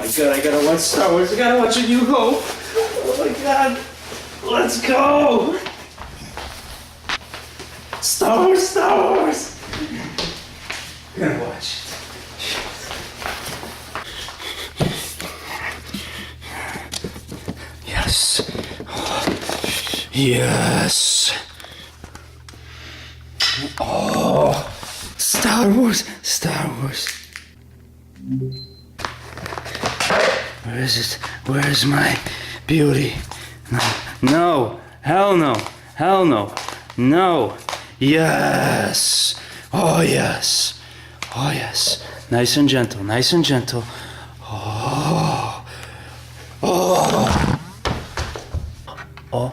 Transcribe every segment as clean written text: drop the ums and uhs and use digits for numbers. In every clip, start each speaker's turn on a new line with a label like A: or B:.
A: my god, I gotta watch Star Wars. I gotta watch A New Hope. Oh my god. Let's go. Star Wars, Star Wars. I'm gonna watch it. Yes. Yes. Oh. Star Wars, Star Wars. Where is it? Where is my beauty? No, no, hell no, hell no, no, yes, oh yes, oh yes, nice and gentle, nice and gentle, oh, oh, oh,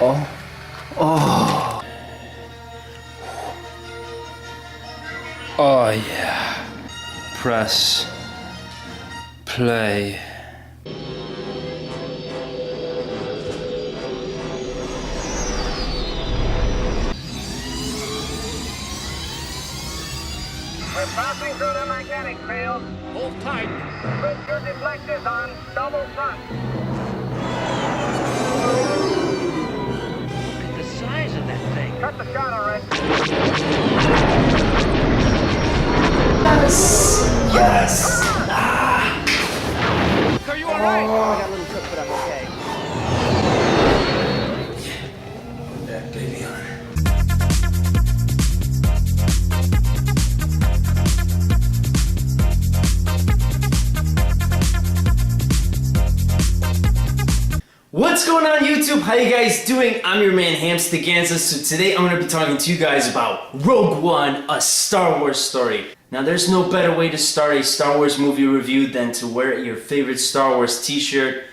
A: oh, oh, oh yeah, press play.
B: We're passing through the magnetic field. Hold tight. Put your deflectors on double front.
C: Look at the size of that thing.
B: Cut the shot already.
A: Yes! Yes! Ah!
C: Are you all right?
D: I got a little cook, but I'm okay.
A: Put that baby on. What's going on YouTube? How you guys doing? I'm your man Hamstiganza. So today I'm going to be talking to you guys about Rogue One, a Star Wars story. Now there's no better way to start a Star Wars movie review than to wear your favorite Star Wars t-shirt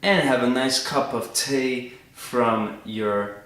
A: and have a nice cup of tea from your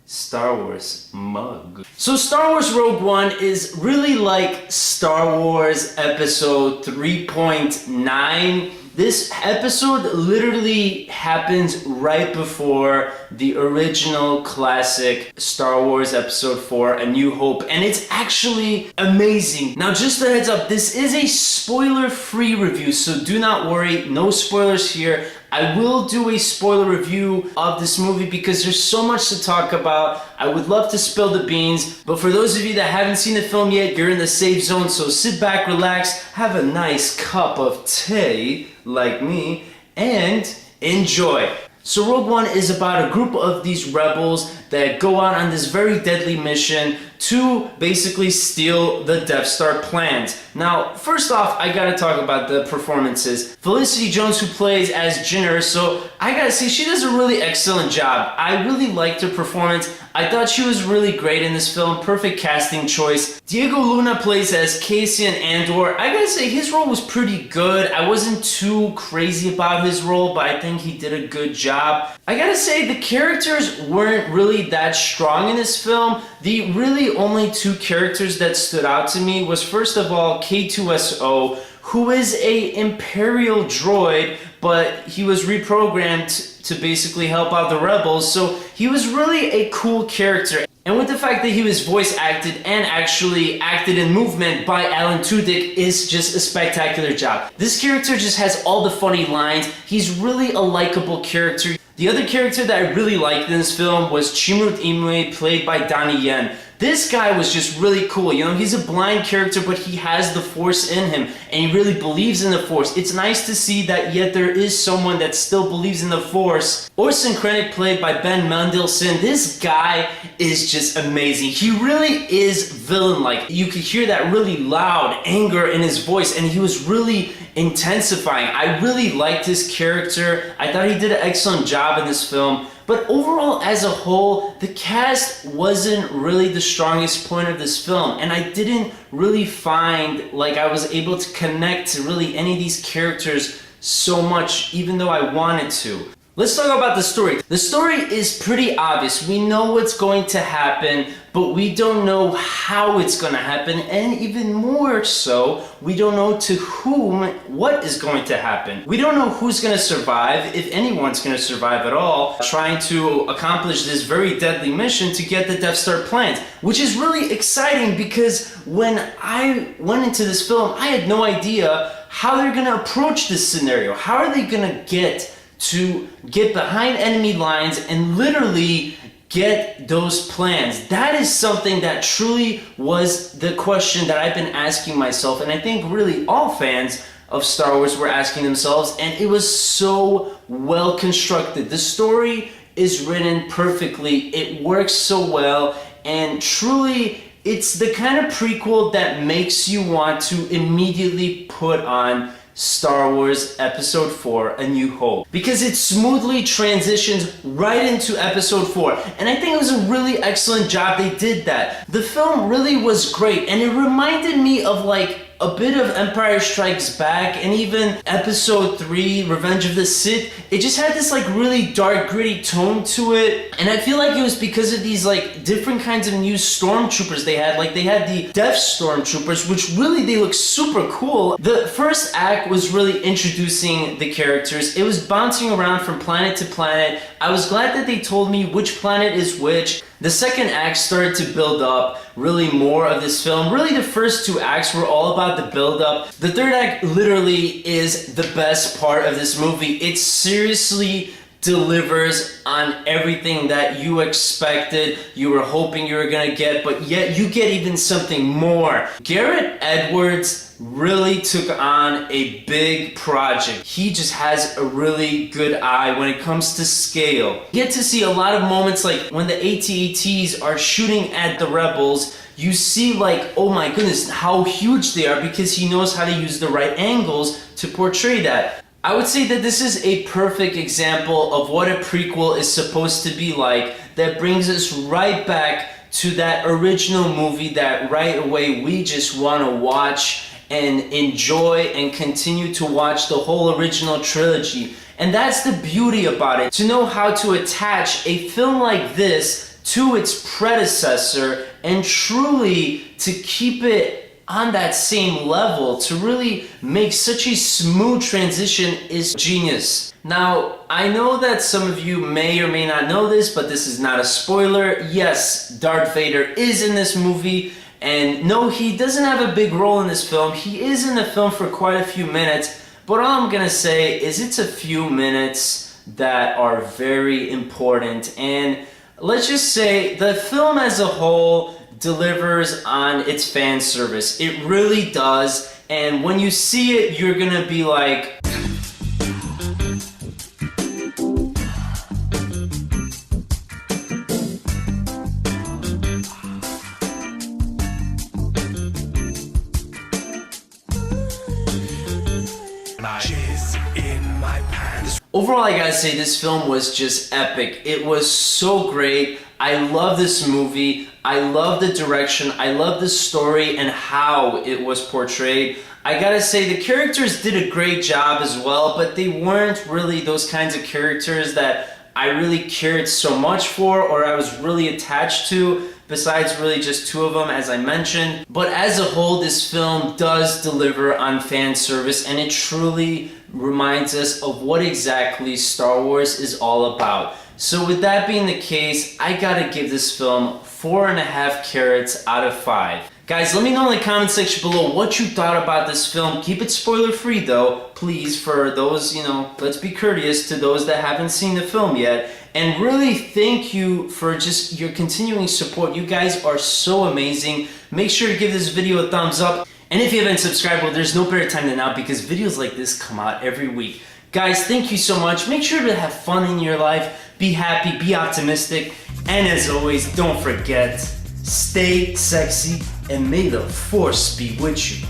A: Star Wars mug. So Star Wars Rogue One is really like Star Wars Episode 3.9. This episode literally happens right before the original classic Star Wars Episode 4, A New Hope, and it's actually amazing. Now just a heads up, this is a spoiler-free review, so do not worry, no spoilers here. I will do a spoiler review of this movie because there's so much to talk about. I would love to spill the beans, but for those of you that haven't seen the film yet, you're in the safe zone, so sit back, relax, have a nice cup of tea, like me, and enjoy. So Rogue One is about a group of these rebels that go out on this very deadly mission to basically steal the Death Star plans. Now, first off, I gotta talk about the performances. Felicity Jones, who plays as Jyn Erso, I gotta say, she does a really excellent job. I really liked her performance. I thought she was really great in this film, perfect casting choice. Diego Luna plays as Cassian Andor. I gotta say, his role was pretty good. I wasn't too crazy about his role, but I think he did a good job. I gotta say, the characters weren't really that strong in this film. The really only two characters that stood out to me was, first of all, K2SO, who is a Imperial droid, but he was reprogrammed to basically help out the rebels, so he was really a cool character. And with the fact that he was voice acted and actually acted in movement by Alan Tudyk is just a spectacular job. This character just has all the funny lines. He's really a likable character. The other character that I really liked in this film was Chimrut Imwe, played by Donnie Yen. This guy was just really cool. You know, he's a blind character, but he has the Force in him, and he really believes in the Force. It's nice to see that yet there is someone that still believes in the Force. Orson Krennic, played by Ben Mendelsohn. This guy is just amazing. He really is villain-like. You could hear that really loud anger in his voice, and he was really intensifying. I really liked his character. I thought he did an excellent job in this film. But overall, as a whole, the cast wasn't really the strongest point of this film, and I didn't really find like I was able to connect to really any of these characters so much, even though I wanted to. Let's talk about the story. The story is pretty obvious. We know what's going to happen, but we don't know how it's going to happen, and even more so, we don't know to whom what is going to happen. We don't know who's going to survive, if anyone's going to survive at all, trying to accomplish this very deadly mission to get the Death Star plans, which is really exciting because when I went into this film, I had no idea how they're gonna approach this scenario. How are they gonna get behind enemy lines and literally get those plans? That is something that truly was the question that I've been asking myself, and I think really all fans of Star Wars were asking themselves, and it was so well constructed. The story is written perfectly, it works so well, and truly it's the kind of prequel that makes you want to immediately put on Star Wars Episode 4, A New Hope, because it smoothly transitions right into Episode 4, and I think it was a really excellent job they did that. The film really was great, and it reminded me of like a bit of Empire Strikes Back and even Episode 3, Revenge of the Sith. It just had this like really dark, gritty tone to it, and I feel like it was because of these like different kinds of new stormtroopers they had. Like they had the Death Stormtroopers, which really they look super cool. The first act was really introducing the characters. It was bouncing around from planet to planet. I was glad that they told me which planet is which. The second act started to build up really more of this film. Really the first two acts were all about the build up. The third act literally is the best part of this movie. It seriously delivers on everything that you expected, you were hoping you were gonna get, but yet you get even something more. Garrett Edwards really took on a big project. He just has a really good eye when it comes to scale. You get to see a lot of moments like when the AT-ATs are shooting at the rebels, you see like, oh my goodness, how huge they are, because he knows how to use the right angles to portray that. I would say that this is a perfect example of what a prequel is supposed to be like, that brings us right back to that original movie that right away we just want to watch and enjoy and continue to watch the whole original trilogy. And that's the beauty about it, to know how to attach a film like this to its predecessor and truly to keep it on that same level, to really make such a smooth transition is genius. Now, I know that some of you may or may not know this, but this is not a spoiler. Yes, Darth Vader is in this movie, and no, he doesn't have a big role in this film. He is in the film for quite a few minutes, but all I'm gonna say is it's a few minutes that are very important, and let's just say the film as a whole delivers on its fan service. It really does, and when you see it, you're gonna be like, overall, I gotta say, this film was just epic. It was so great. I love this movie. I love the direction. I love the story and how it was portrayed. I gotta say, the characters did a great job as well, but they weren't really those kinds of characters that I really cared so much for or I was really attached to, besides really just two of them, as I mentioned. But as a whole, this film does deliver on fan service, and it truly reminds us of what exactly Star Wars is all about. So with that being the case, I gotta give this film 4.5 carats out of 5. Guys, let me know in the comment section below what you thought about this film. Keep it spoiler free though, please, for those, let's be courteous to those that haven't seen the film yet. And really thank you for just your continuing support. You guys are so amazing. Make sure to give this video a thumbs up. And if you haven't subscribed, well, there's no better time than now, because videos like this come out every week. Guys, thank you so much. Make sure to have fun in your life. Be happy, be optimistic. And as always, don't forget, stay sexy and may the Force be with you.